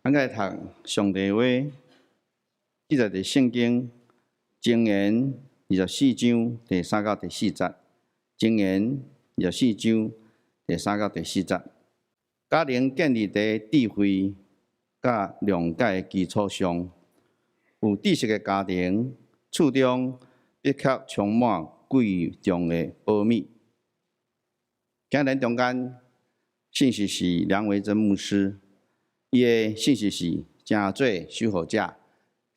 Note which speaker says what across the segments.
Speaker 1: 咱来读上帝话，记载伫圣经箴言24章第3到第4节。箴言24章第3到第4节。家庭建立伫智慧甲谅解的基础上，有知识的家庭厝中必却充满贵重的宝秘。今日中间信息是梁维珍牧师。伊的信息是真做守护者，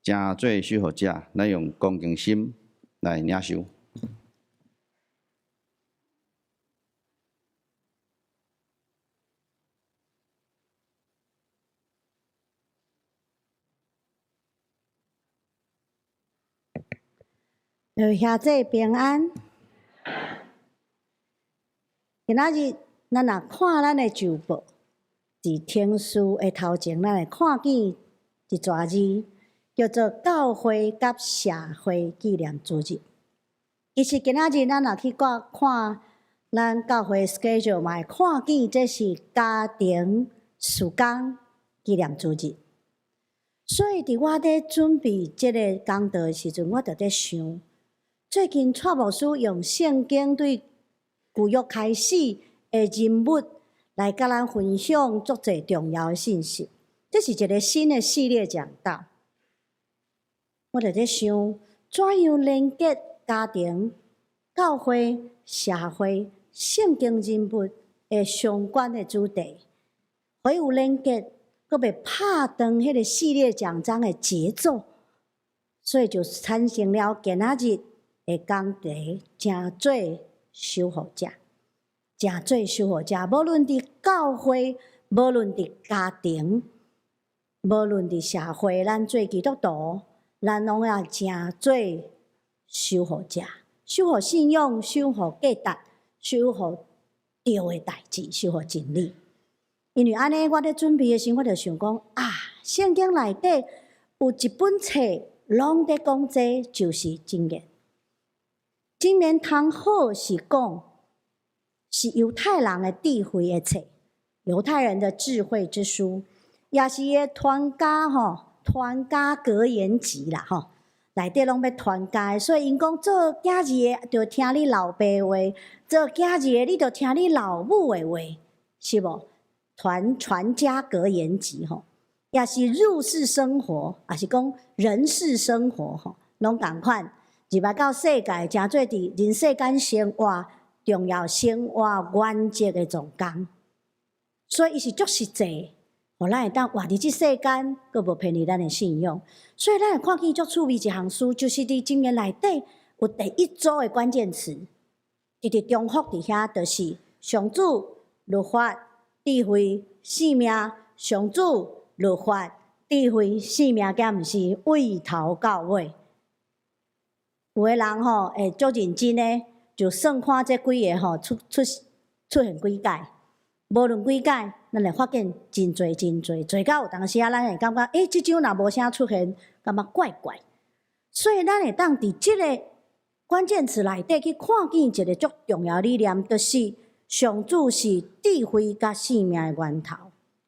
Speaker 1: 真做守护者，咱用恭敬心来领受。
Speaker 2: 兄弟平安。今仔日咱若看咱的旧报。伫天书的头前，咱会看见一逝字，叫做教会甲社会纪念主日。其实今仔日咱若去看咱教会 schedule， 嘛会看见这是家庭事工纪念主日。所以伫我伫准备即个讲道的时阵，我就伫想，最近蔡牧师用圣经对旧约开始的人物。来甲咱分享足侪重要的信息，这是一个新的系列讲道。我就在想，怎样连结家庭、教会、社会、圣经人物的相关的主题，互伊有连结，阁袂拍断迄个系列讲章的节奏，所以就产生了今仔日的讲题：真做守护者。真做守护者，无论伫教会，无论伫家庭，无论伫社会，咱做基督徒，咱拢要真做守护者，守护信仰，守护价值，守护对的代志，守护真理。因为安尼，我咧准备的时候，我就想讲圣经内底有一本册，拢在讲这就是箴言。箴言通好是讲。是犹太人的智慧的册，犹太人的智慧之书，也是个传家格言集啦内底拢要传家，所以因讲做囝儿的，就听你老爸话；做囝儿的，你就听你老母的话，是无？传家格言集也是入世生活，也是讲人世生活拢共款。入来到世界，真做伫人世间生活。重要生活原则的总纲，所以伊是足实际，互咱会当活伫即世间，佫无偏离咱的信仰。所以咱会看见足趣味一项书，就是伫箴言内底有第一组的关键词，伫中福伫遐，就是上主、律法、智慧、性命。上主、律法、智慧、性命，敢毋是为头到尾？有个人会足认真的。就算看这几个出现几届，无论几届，咱会发现真侪，做到有当时咱会感觉，即张若无啥出现，感觉怪怪。所以咱会当伫即个关键词内底去看见一个足重要理念，就是上主是智慧甲性命的源头。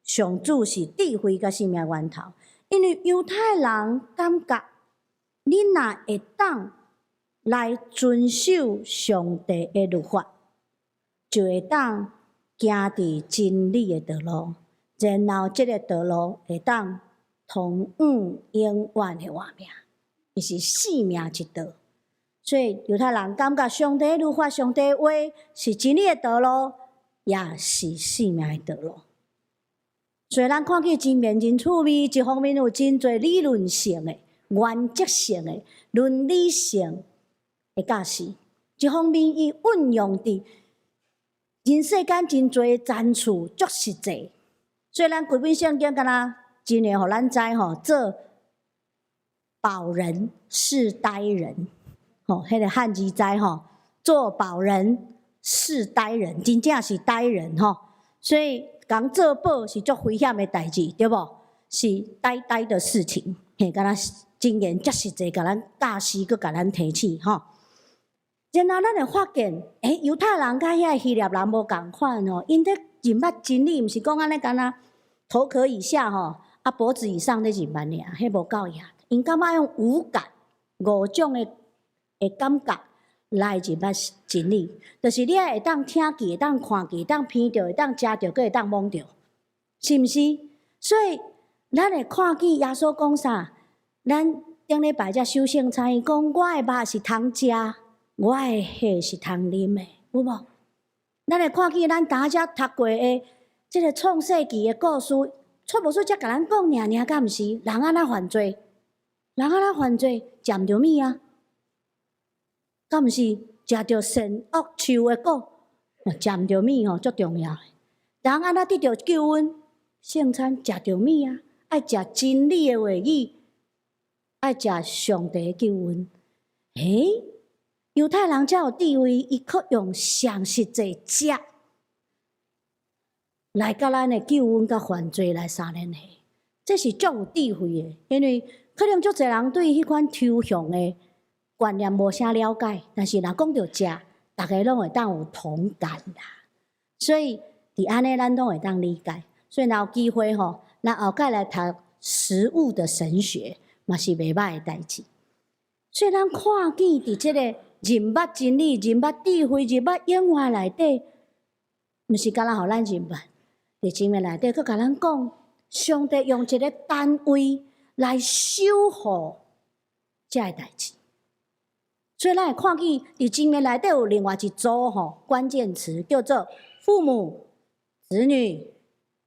Speaker 2: 上主是智慧甲性命的源头，因为犹太人感觉，你若会当。来遵守上帝的律法，就会当行伫真理的道路，然后这个道路会当通往永远的活命，伊是性命之道。所以犹太人感觉上帝的律法、上帝的话是真理的道路，也是性命的道路。所以咱看见真面真趣味，一方面有真侪理论性的、原则性的、伦理性。假使一方面，伊运用伫人世间真侪赞处足实际，所以咱规本圣经敢若真诶，互咱知做保人是呆人，迄个汉字知做保人是呆人，真正是呆人所以讲做保是足危险诶代志，对无？是呆的事情，敢若箴言足实际，甲咱教师佮甲咱提醒然后咱会发现，犹太人甲遐希腊人无共款因咧认捌真理，毋是讲安尼干若头壳以下脖子以上咧入班尔，迄无够野。因感觉用五感5种的感觉来入捌真理，就是你会当听见、会当看见、会当闻到、会当食到、阁会当摸到，是毋是？所以咱会看见耶稣讲啥？咱顶礼拜才修圣餐，伊讲我的肉是通食，我的血是通啉的，有无？咱会看见咱大家读过的即个创世纪的故事，错无说才甲咱讲尔，敢毋是？人安怎犯罪？人安怎犯罪？占着物啊？敢毋是？食着善恶树的果，占着物吼，足重要的。人安怎得到救恩？圣餐食着物啊？爱食真理的话语，爱食上帝的救恩。犹太人才有智慧，伊可用上实际食来甲咱的救恩甲犯罪来相联系，这是足有智慧的。因为可能足侪人对迄款抽象的观念无啥了解，但是若讲到食，大家拢会当有同感啦。所以伫安尼，咱拢会当理解。所以若有机会吼，咱后盖来读食物的神学，嘛是袂歹的代志。所以咱看见伫即个认捌真理、认捌智慧、认捌永远内底，毋是干那互咱认捌。伫经文内底，佮甲咱讲，上帝用一个单位来守护遮个代志。所以咱会看见伫经文内底有另外一组关键词，叫做父母、子女、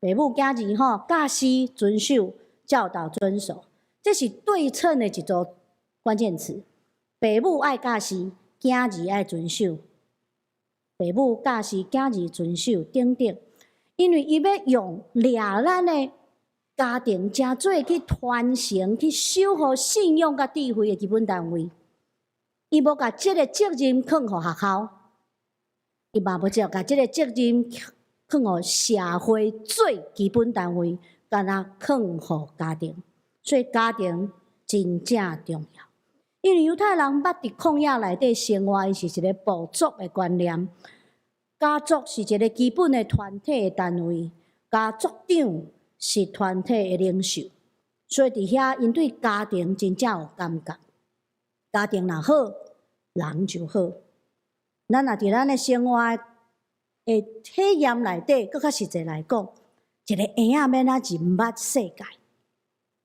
Speaker 2: 爸母、囝儿教师遵守、教导遵守，这是对称的一组关键词。爸母爱教师，囝儿爱遵守；爸母教师，囝儿遵守等等。因为伊要用掠咱的家庭真做去传承、去守护信仰甲智慧的基本单位。伊无甲即个责任放互学校，伊嘛无只甲即个责任放互社会最基本单位，敢若放互家庭。所以家庭真正重要。因为犹太人捌伫旷野内底生活，伊是一个部族的观念。家族是一个基本的团体的单位，家族长是团体的领袖，所以伫遐因对家庭真正有感觉。家庭若好，人就好。咱若伫咱的生活的体验内底，搁较实际来讲，一个婴仔免怎认捌世界，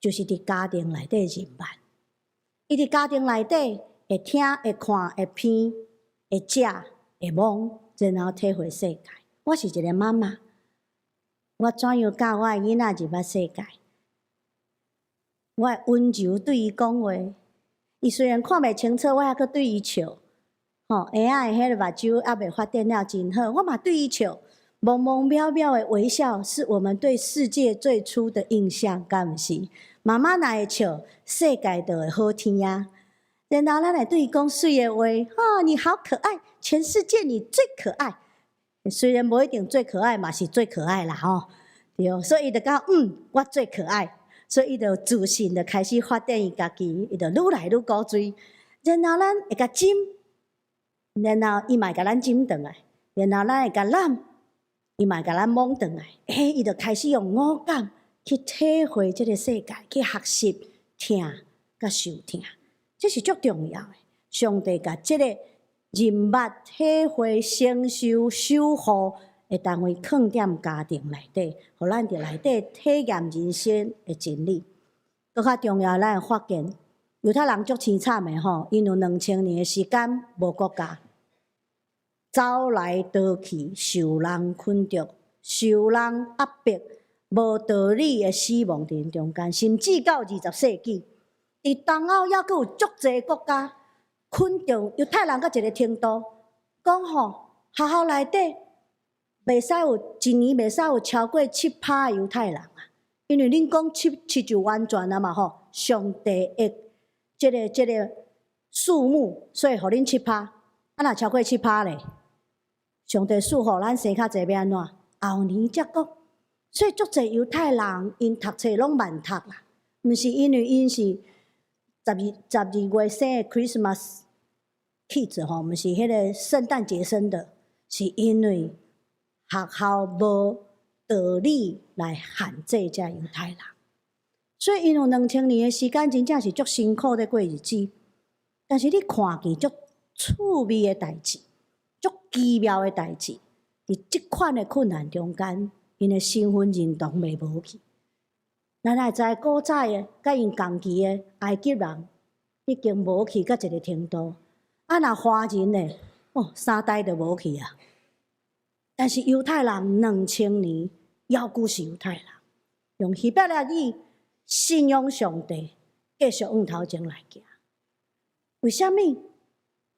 Speaker 2: 就是伫家庭内底认捌。伊伫家庭内底会听、会看、会闻、会食、会摸。然后体会世界。我是一个妈妈，我怎样教我的囡仔入捌世界？我会温柔对伊讲话。伊虽然看袂清楚，我还阁对伊笑。婴仔的迄个目睭还袂发展了真好，我嘛对伊笑。朦朦胧胧的微笑，是我们对世界最初的印象，敢毋是？妈妈若会笑，世界就会好听啊。然后咱来对伊讲水的话，你好可爱，全世界你最可爱。虽然无一定最可爱嘛，是最可爱啦对，所以伊就讲我最可爱，所以伊就自信的开始发展伊家己，伊就愈来愈高追。然后咱会甲斟，然后伊嘛会甲咱斟转来，然后咱会甲揽，伊嘛会甲咱摸转来。伊就开始用五感去体会这个世界，去学习听甲受听。这是足重要的。上帝甲这个认捌、体会、承受、守护的单位放伫家庭内底，互咱伫内底体验人生的真理。搁较重要，咱会发现犹太人足凄惨的因有2000年的时间无国家，走来倒去，受人困着，受人压迫，无道理的死亡伫中间，甚至到20世纪。伫东欧还阁有足侪国家困着犹太人到一个程度，讲学校内底袂使有一年袂使有超过7%的犹太人啊，因为恁讲7就完全啊嘛上帝的这个数目，所以互恁7%，若超过7%咧，上帝赐互咱生较济要安怎？后年才讲，所以足侪犹太人因读册拢慢读啦，毋是因为因是12月生的 Christmas kids 毋是迄个圣诞节生的，是因为学校无道理来限制这犹太人。所以因有2000年的时间，真正是足辛苦的过日子。但是你看见足趣味的代志，足奇妙的代志，伫即款的困难中间，因的身份认同袂无去。咱会知古早的甲因同期的埃及人已经无去到一个程度，若华人的3代就无去啊。但是犹太人2000年犹旧是犹太人，用希伯来语信仰上帝，继续往头前来行。为什么？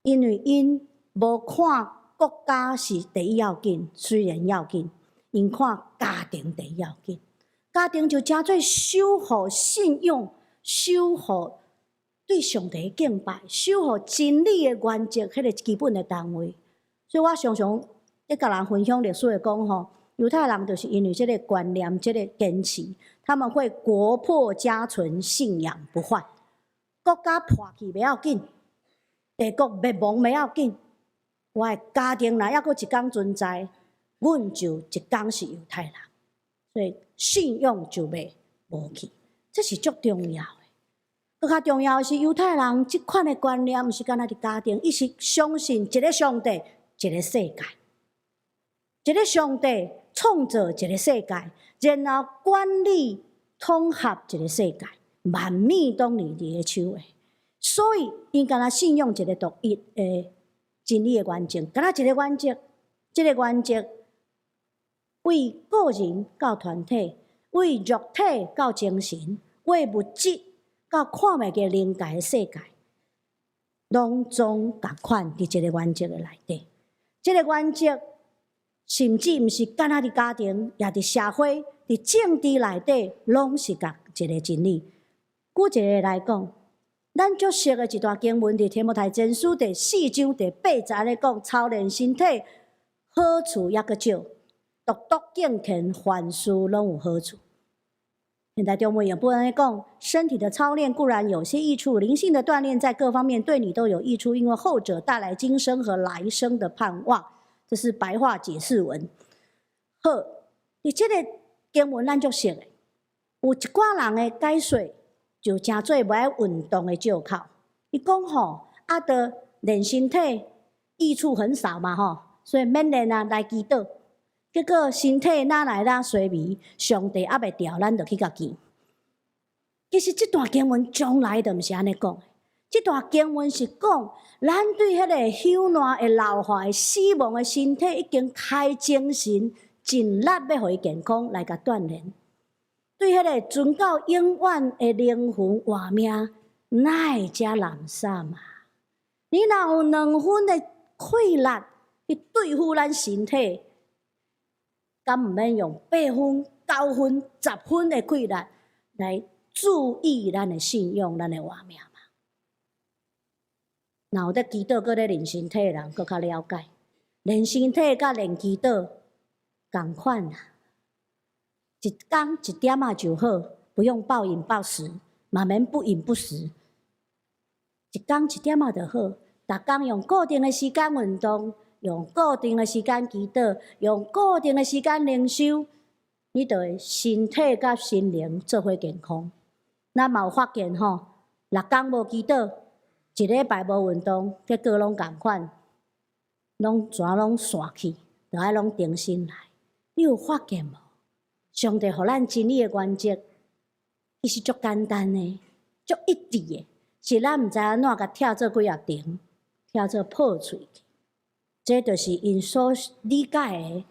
Speaker 2: 因为因无看国家是第一要紧，虽然要紧，因看家庭第一要紧。家庭就真做守护信用、守护对上帝敬拜、守护真理的原则，迄个基本的单位。所以我常常咧甲人分享历史的讲吼，犹太人就是因为这个观念、这个坚持，他们会国破家存，信仰不换。国家破去袂要紧，帝国灭亡袂要紧，我的家庭若还阁一天存在，阮就一天是犹太人。所以信用就袂无去，这是足重要的。更较重要的是，犹太人即款的观念，毋是干那伫家庭，伊是相信一个上帝，一个世界，一个上帝创造一个世界，然后管理统合一个世界，万物拢伫伊个手下。所以，因干那信用一个独一的真理的原则，干那一个原则，这个原则。为个人到团体，为肉体到精神，为物质到看袂见灵界的世界，拢总共款伫一个原则的内底。这个原则甚至毋是干那伫家庭，也伫社会、伫政治内底，拢是共一个真理。举一个来讲，咱足熟的一段经文，伫提摩太前书第4章第8节咧讲，操练身体好处抑阁少。独独敬虔，凡事拢有好处。现在中文也不能讲，身体的操练固然有些益处，灵性的锻炼在各方面对你都有益处，因为后者带来今生和来生的盼望。这是白话解释文。好，你这个经文咱足熟的，有一寡人的解说就真做不爱运动的借口。伊讲吼，得练身体益处很少嘛吼，所以免练啊，来祈祷。结果身体哪来哪衰微，上帝还袂调，咱就去甲见。其实这段经文从来就毋是安尼讲的，这段经文是讲，咱对迄个朽烂的、老化的、死亡的身体，已经开精神、尽力要互伊健康来甲锻炼。对迄个存到永远的灵魂活命，哪会遮懒散嘛？你若有2分的气力去对付咱身体，敢毋免用8分、9分、10分的气力来注意咱的信用、咱的活命嘛？若有咧祈祷、搁咧练身体的人，搁较了解，练身体甲练祈祷共款啊。一天一点仔就好，不用暴饮暴食，嘛免不饮不食。一天一点仔就好，逐天用固定的时间运动。用固定的时间祈祷，用固定的时间灵修，你就会身体甲心灵做伙健康。咱嘛有发现吼，6天无祈祷，1礼拜无运动，结果拢共款，拢全拢散去，就爱拢定心来。你有发现无？上帝互咱真理的原则，伊是足简单的，足一致的，是咱毋知安怎甲跳做几啊场，跳做破碎去。这就是因所理解的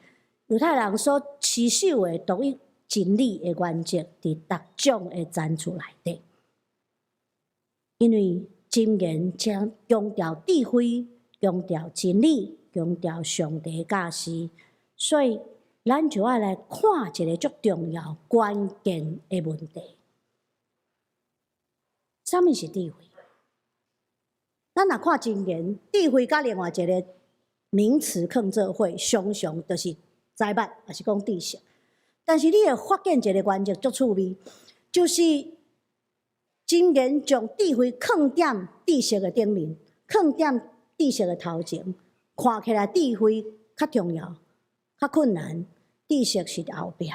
Speaker 2: 犹太人所持守的独一真理的原则，伫逐种的赞助内底。因为箴言将强调智慧、强调真理、强调上帝教示，所以咱就要来看一个足重要、关键的问题：什么是智慧？咱若看箴言，智慧甲另外一个名词放做伙，常常就是财物，也是讲知识。但是你会发现一个原则足趣味，就是箴言将智慧放踮知识的顶面，放踮知识的头前。看起来智慧较重要、较困难，知识是后壁的。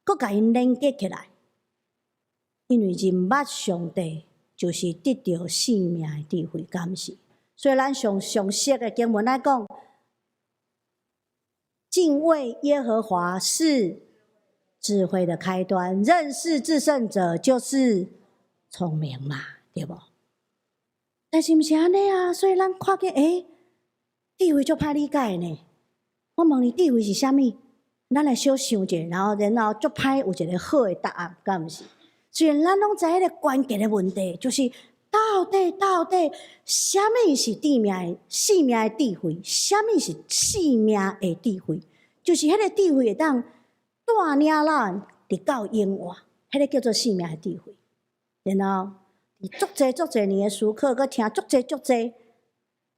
Speaker 2: 佮甲因连接起来，因为认捌上帝，就是得到生命的智慧，敢是？所以咱上熟的经文来讲，敬畏耶和华是智慧的开端，认识至圣者就是聪明嘛，对无？但是毋是安尼啊，所以咱看见智慧足歹理解呢。我问你，智慧是啥物？咱来小想一下，然后足歹有一个好的答案，敢毋是？虽然咱拢知迄个关键的问题，就是到底啥物是生命的智慧？啥物是生命的智慧？就是迄个智慧会当带领咱直到永远，迄个叫做生命的智慧。然后，足侪年的思考，佮听足侪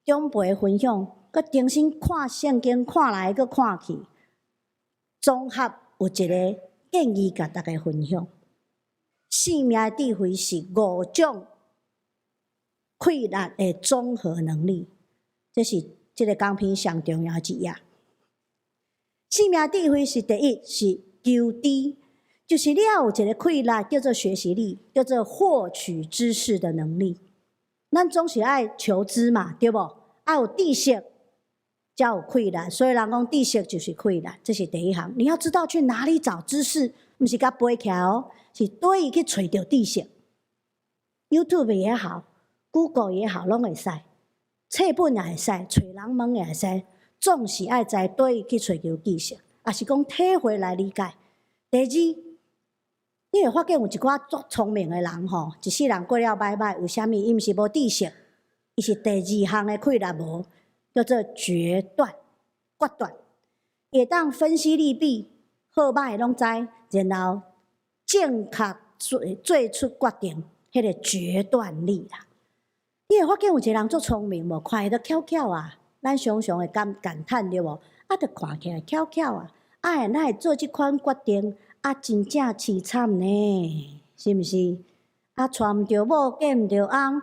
Speaker 2: 长辈分享，佮重新看圣经，看来佮看去，综合有一个建议，甲大家分享。生命的智慧是5种快乐的综合能力，这是这个讲篇上重要一页。生命的智慧是第一，是求知，就是你要有一个快乐，叫做学习力，叫做获取知识的能力。咱总是爱求知嘛，对不？爱有知识，才有快乐。所以人讲知识就是快乐，这是第一项。你要知道去哪里找知识，不是甲背起来哦，是对伊去找到知识。YouTube 也好 ，Google 也好，拢会使。册本也会使，找人问也会使，总是爱知对伊去找到知识，也是讲体会来理解。第二，你会发现有一寡足聪明的人吼，一世人过了歹，为虾米？伊毋是无知识，伊是第二项的快乐无，叫做决断。会当分析利弊，好歹拢知，然后正确做出决定，迄个决断力啦。你会发现有一个人足聪明无，看起来巧啊，咱常常会感叹对无？啊，着看起来巧啊，哪会做即款决定？啊，真正凄惨呢，是毋是？啊，娶毋着某，嫁毋着翁，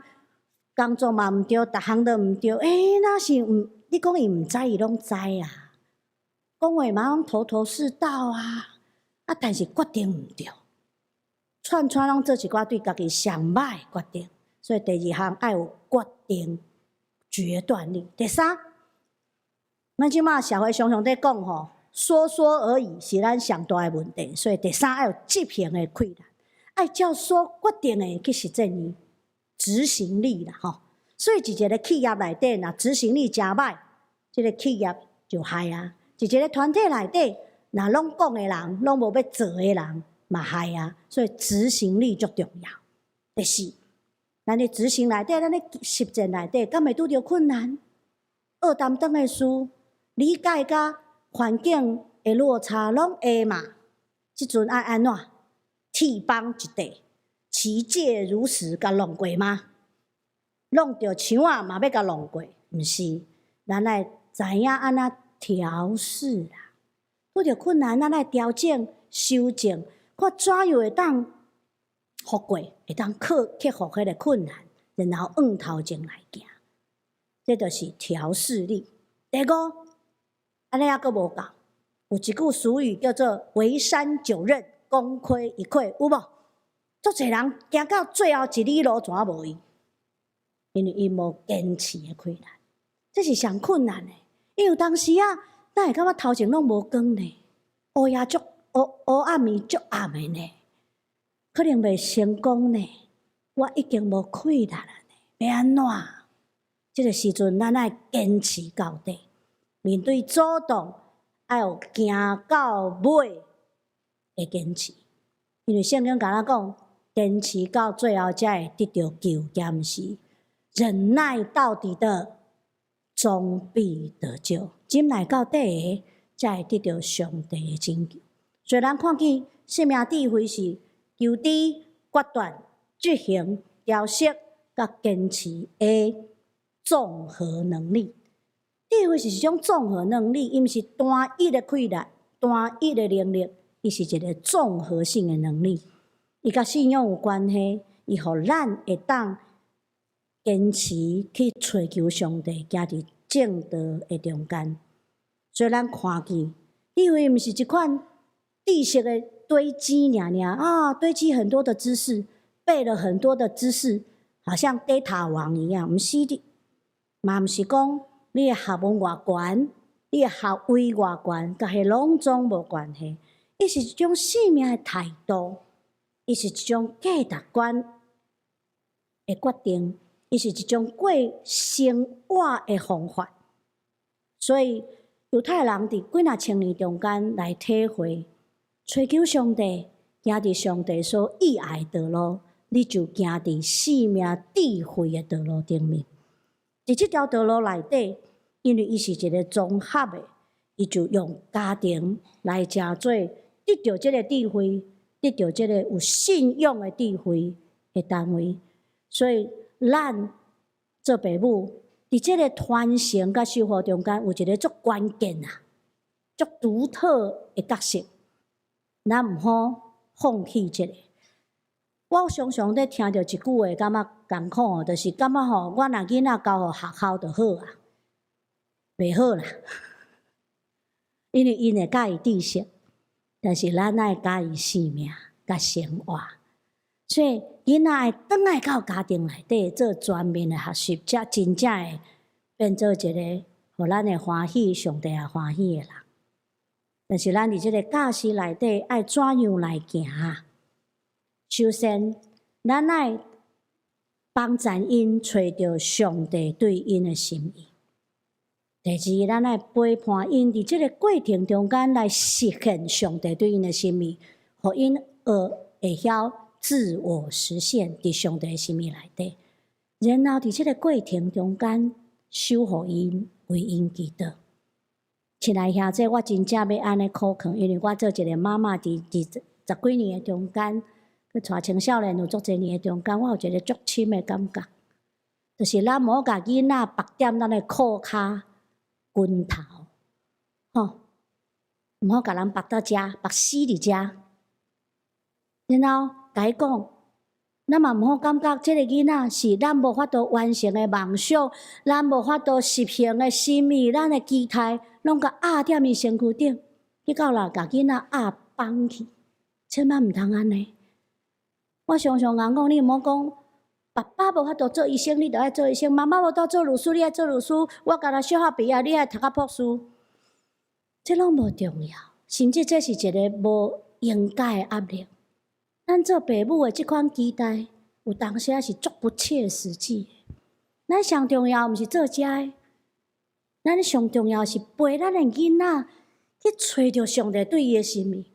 Speaker 2: 工作嘛毋对，逐项都毋对。那是你讲伊毋知，伊拢知啊。讲话嘛拢头头是道啊，但是决定毋对，串拢做一寡对家己上歹的决定。所以第二项要有决定决断力。第三，咱即马社会常常在讲吼。说而已是咱上大的问题，所以第三要有执行的快乐，爱照所决定的去实践伊，执行力啦吼。所以一个企业内底，若执行力真歹，这个企业就害啊；一个团体内底，若拢讲的人，拢无要做的人，嘛害啊。所以执行力足重要。第四，咱咧执行内底，咱咧实践内底，敢会拄着困难？学担当的事，理解甲环境的落差拢会嘛？即阵爱安怎？铁帮一块，其介如石，甲弄过吗？弄着墙仔嘛要甲弄过，毋是？咱爱知影安怎调试啦。拄着困难，咱爱调整、修正，看怎样会当复过，会当克服迄个困难，然后往头前来行。这就是调试力。第五。安尼抑阁无够，有一句俗语叫做“围山9仞，功亏一篑”，有无？足侪人行到最后一里路，怎啊无伊？因为伊无坚持的困难，这是上困难的。因为有当时啊，咱会感觉头前拢无光呢，黑夜足黑暗暝足暗的呢，可能袂成功呢。我已经无快乐了呢，要安怎？这个时阵，咱爱坚持到底。面对阻挡，要有行到尾的坚持，因为圣经甲咱讲，坚持到最后才会得到救，也毋是忍耐到底的，终必得救。忍耐到底的，才会得到上帝的拯救。所以咱看见生命智慧是求知、决断、执行、调适、甲坚持的综合能力。智慧是一种综合能力，伊毋是单一的快乐、单一的能力，伊是一个综合性的能力。伊甲信仰有关系，伊互咱会当坚持去追求上帝，行伫正道的中间。所以咱看见，智慧毋是一款知识的堆积啊，堆积很多的知识，背了很多的知识，好像 data 王一样，毋是的，嘛毋是讲你的学问偌悬，你的学位偌悬，甲迄拢总无关系。伊是一种生命的态度，伊是一种价值观的决定，伊是一种过生活的方法。所以犹太人伫几若千年中间来体会，追求上帝，行伫上帝所喜爱的道路，你就行伫生命智慧的道路顶面。伫即条道路内底，因为伊是一个综合的，伊就用家庭来诚做得到即个智慧，得到即个有信用的智慧的单位。所以咱做父母，伫即个传承甲修复中间，有一个足关键啊、足独特的角色，咱毋好放弃即个。我常常咧听到一句话，感觉艰苦哦，就是感觉吼，我若囡仔交互学校就好啊，袂好啦，因为因会教伊知识，但是咱爱教伊生命甲生活，所以囡仔爱转来到家庭内底做全面的学习，才真正会变做一个互咱会欢喜、上帝也欢喜的人。但是咱伫即个教室内底爱怎样来行啊？首先，咱爱帮助因找到上帝对因的心意。第二，咱爱陪伴因伫即个过程中间来实现上帝对因的心意，互因会晓自我实现伫上帝的心意内底。然后伫即个过程中间，守护因，为因祈祷。亲爱兄弟，我真正要安尼苦劝，因为我做一个妈妈伫十几年的中间。去带青少年有足侪年的中间，我有一个足深的感觉，就是咱无甲囡仔绑踮咱的裤骹、拳头，吼，毋好甲人绑到遮，绑死伫遮。然后甲伊讲，咱嘛毋好感觉即个囡仔是咱无法度完成的梦想，咱无法度实现的心意，咱的期待，拢甲压踮伊身躯顶，结果啦，甲囡仔压放去，千万毋通安尼。我常常人讲，你毋好讲，爸爸无法度做医生，你着爱做医生；妈妈无法度做律师，你爱做律师。我甲他小学毕业，你爱读到博士，这拢无重要，甚至这是一个无应该的压力。咱做父母的这款期待，有当时是足不切实际的。咱上重要毋是做遮的，咱上重要是陪咱的囡仔去找着上帝对伊的心意。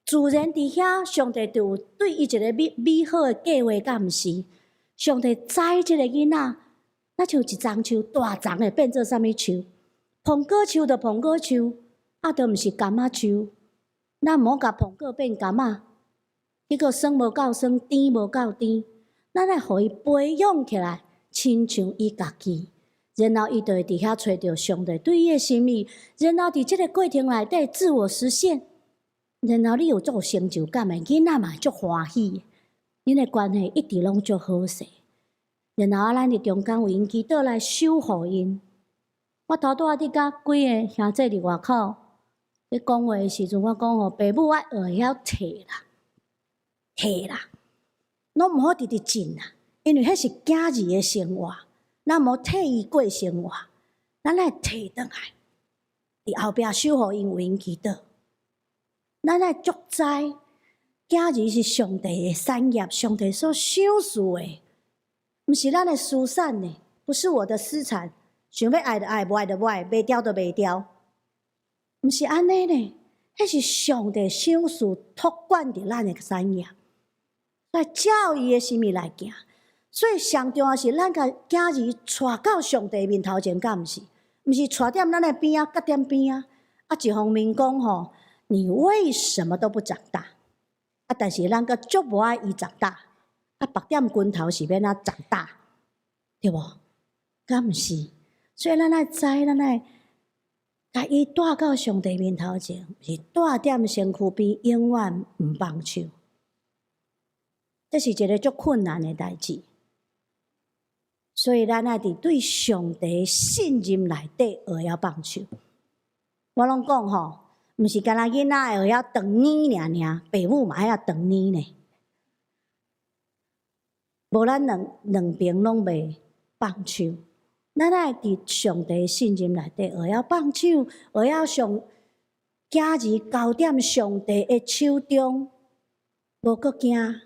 Speaker 2: 自然伫遐，上帝就有对伊一个美好的计划，敢毋是？上帝知即个囡仔，那像一丛树，大丛的变做啥物树？苹果树就苹果树，都毋是柑仔树。咱毋好甲苹果变柑仔，结果酸无够酸，甜无够甜。咱来互伊培养起来，亲像伊家己，然后伊就会伫遐找着上帝对伊的心意，然后伫即个过程内底自我实现。然后你有足成就感的，囡仔嘛足欢喜的，恁的关系一直拢足好势。然后咱伫中间为因祈祷来守护因。我拄拄伫甲几个兄弟伫外口咧讲话的时阵，我讲吼，爸母爱学晓摕啦，拢毋好直直进啦，因为迄是囝儿的生活，咱无替伊过生活，咱来摕转来，伫后壁守护因，为因祈祷。咱爱足知，囝儿是上帝的产业，上帝所赏赐的，毋是咱的私产呢，不是我的私产。想要爱就爱，无爱就无爱，卖掉就卖掉，毋是安尼呢。迄是上帝赏赐托管伫咱的产业，来照伊的心意来行。所以上重要是咱甲囝儿带到上帝面头前，敢毋是？毋是带踮咱的边啊，隔踮边啊。一方面讲吼。你为什么都不长大？但是咱个足无爱伊长大，绑踮拳头是要哪长大，对无？敢毋是？所以咱爱知，咱爱甲伊带到上帝面头前，是带踮身躯边，永远毋放手。这是一个足困难的代志。所以咱爱伫对上帝信任内底学晓放手。我拢讲吼。毋是干那囡仔会晓长年尔，爸母嘛要长年呢。无咱两边拢袂放手，咱爱伫上帝信任内底学晓放手，学晓上今日交踮上帝的手中，无搁惊。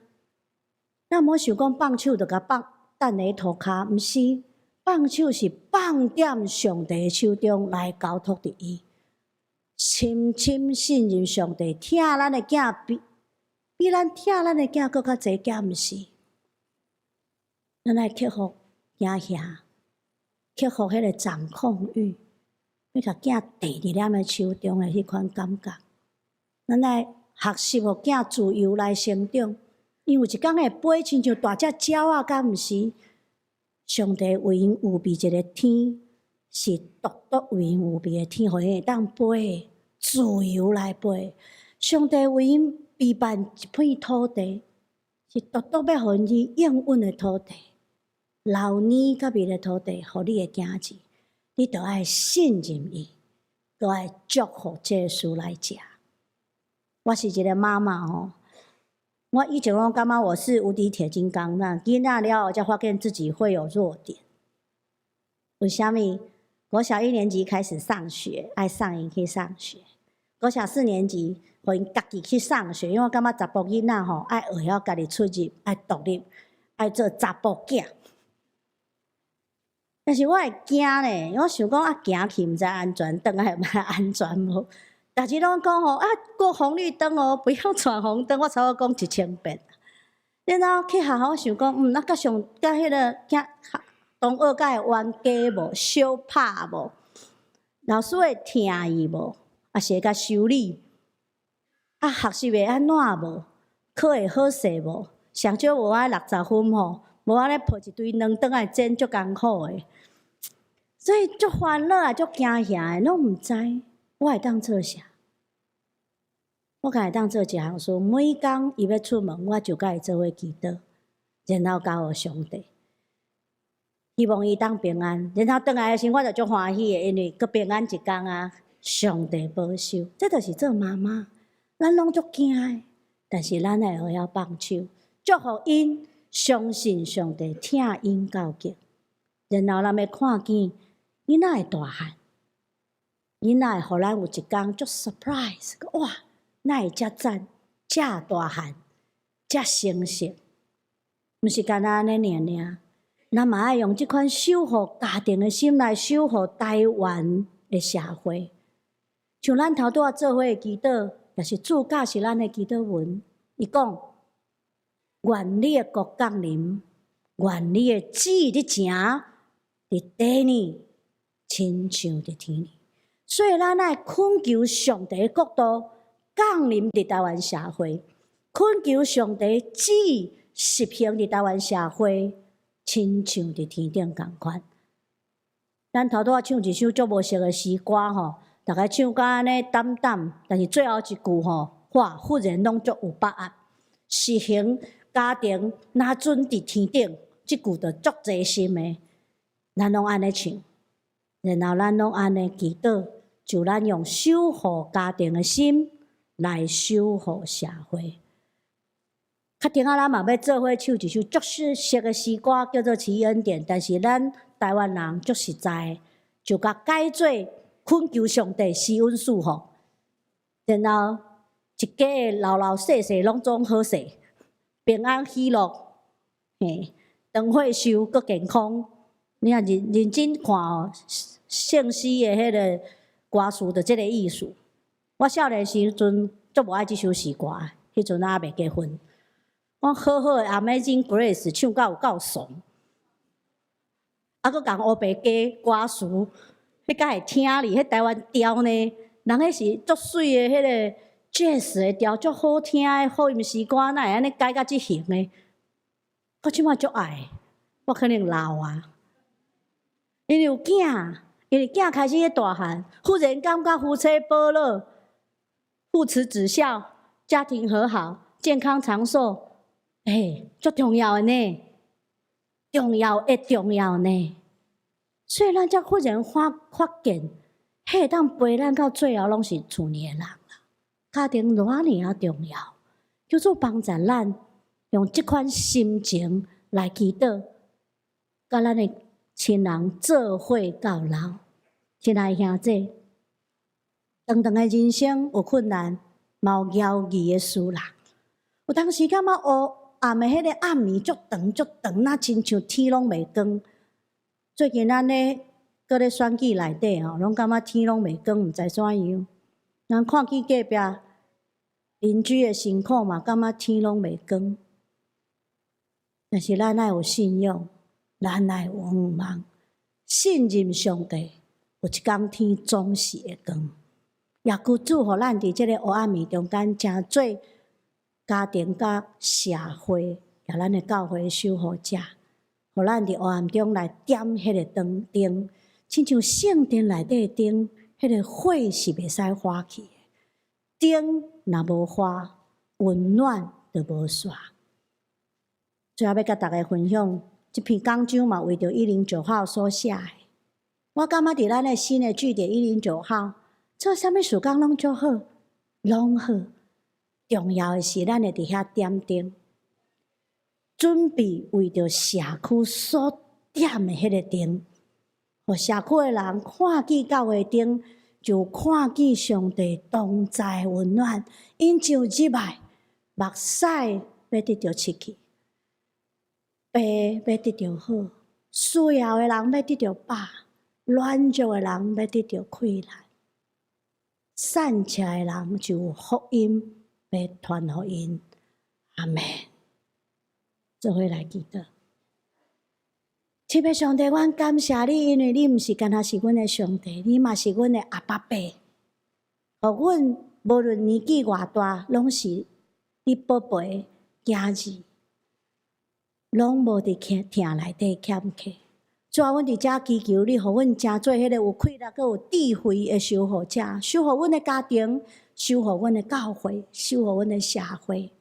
Speaker 2: 咱莫想讲放手就甲放等咧涂骹，毋是，放手是放踮上帝的手中来交托伫伊，深深信任上帝，疼咱的囝比咱疼咱的囝搁较济，惊毋是？咱爱克服惊吓，克服迄个掌控欲，要甲囝摕伫咱的手中的迄款感觉。咱爱学习互囝自由来成长，因为有一天会飞，亲像大只鸟啊，敢毋是？上帝为因预备一个天，是独独为因预备的天，互因会当飞，自由来飞。上帝为因备办一片土地，是独独要互因应允的土地。老年甲面的土地，互你的囝子，你着爱信任伊，着爱祝福这个事来食。我是一个妈妈吼，我以前拢感觉我是无敌铁金刚，那囡仔了后才发现自己会有弱点。为虾米？国小1年级开始上学，爱送伊去上学。国小4年级，互因家己去上学，因为我感觉查甫囡仔吼爱学晓家己出入，爱独立，爱做查甫囝。但是我会惊咧，我想讲啊，行去毋知安全，转来毋知安全无。逐日拢讲吼啊，过红绿灯哦，不要闯红灯，我超过讲1000遍。然后去学校，我想讲，啊，甲迄个同学甲会冤家无，相拍无，老师会听伊无，啊是会甲修理，啊学习会安怎无，考会好势无，上少无爱60分吼，无爱咧抱一堆两顿来煎，足艰苦诶。所以足烦恼啊，足惊吓诶，拢毋知我会当做啥。我敢会当做一项事，每工伊要出门，我就甲伊做伙祈祷，然后交互上帝，希望伊当平安。然后转来诶时，我就足欢喜诶，因为佮平安一工啊，上帝保守。这就是做妈妈，咱拢足惊诶，但是咱会学晓放手，祝福因，相信上帝听因到极。然后咱要看见囡仔会大汉，囡仔会互咱有一工足 surprise， 哇！哪会遮赞、遮大汉、遮成熟？毋是干那安尼尔，咱嘛爱用即款守护家庭的心来守护台湾的社会。像咱头拄仔做伙的祈祷，也是主教是咱的祈祷文。伊讲：愿你的国降临，愿你的旨意伫成，伫地呢，亲像伫天呢。所以咱爱恳求上帝的国度降临伫台湾社会，恳求上帝旨意实行伫台湾社会，亲像伫天顶共款。咱头拄仔唱一首足无熟的诗歌吼，大概唱甲安尼淡淡，但是最后一句吼，哇，忽然拢足有把握。实行家庭若准伫天顶，即句着足侪心的，咱拢安尼唱，然后咱拢安尼祈祷，就咱用守护家庭的心来守护社会。较顶仔咱嘛要做伙唱一首足熟的诗歌，叫做《祈恩典》，但是咱台湾人足实在，就甲改做恳求上帝施恩赐福，然后一家的老老细细拢总好势，平安喜乐，长岁寿搁健康。你若认真看哦，圣诗的迄个歌词就即个意思。我少年时阵足无爱即首诗歌，迄阵还未结婚。我好好的《Amazing Grace》唱到有够爽，搁共黑白加歌词，迄敢会听哩？迄台湾调呢？人迄是足水的迄个 jazz 的调，足好听的福音诗歌，哪会安尼改到即型的？我即摆足爱，我可能老啊，因为有囝，因为囝开始咧大汉，忽然感觉夫妻保乐，父慈子孝，家庭和好，健康长寿。足重要的呢，重要呢。所以咱才忽然发现，迄当陪咱到最后拢是厝里的人。家庭偌尔重要，叫做帮助咱用即款心情来祈祷，甲咱的亲人做伙到老。亲爱兄弟，长长的人生有困难，嘛有枵疑的事啦。有当时感觉黑暗的迄个暗暝足长，那亲像天拢袂光。最近咱咧搁咧选举内底吼，拢感觉天拢袂光，毋知怎样。咱看见隔壁邻居的辛苦嘛，感觉天拢袂光。但是咱爱有信仰，咱爱有望望，信任上帝，有一天天总是会光。也求主互咱伫即个黑暗暝中间，诚做家庭甲社会，也咱的教会守护者，互咱伫黑暗中来点迄个灯，亲像圣殿内底的灯，迄个火是袂使花去的。灯若无花，温暖就无煞。最后要甲大家分享，这篇讲章嘛为着109号所写的。我感觉伫咱的新的据点109号，做啥物事工拢足好，拢好。重要的是，咱会伫遐点灯，准备为着社区所点的迄个灯，互社区的人看见教会灯，就看见上帝同在温暖，因就入来，目屎要得到拭去，病要得到好，需要的人要得到饱，软弱的人要得到快乐，散车的人就有福音要传互因。阿们，做伙来祈祷。亲爱的上帝，阮感谢你，因为你毋是干那是阮的上帝，你嘛是阮的阿爸爸。互阮无论年纪偌大，拢是你宝贝囝儿，拢无伫疼内底欠缺。主啊，阮伫遮祈求你，互阮成做迄个有快乐、阁有智慧的守护者，守护阮的家庭，守护阮的教会，守护阮的社会，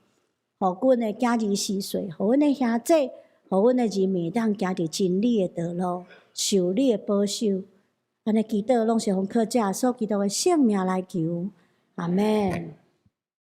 Speaker 2: 互阮的囝儿4岁，互阮的兄弟，互阮的人民当行伫真理的道路，受你的保守。安尼祈祷拢是奉靠主耶稣基督的圣名来求，阿门。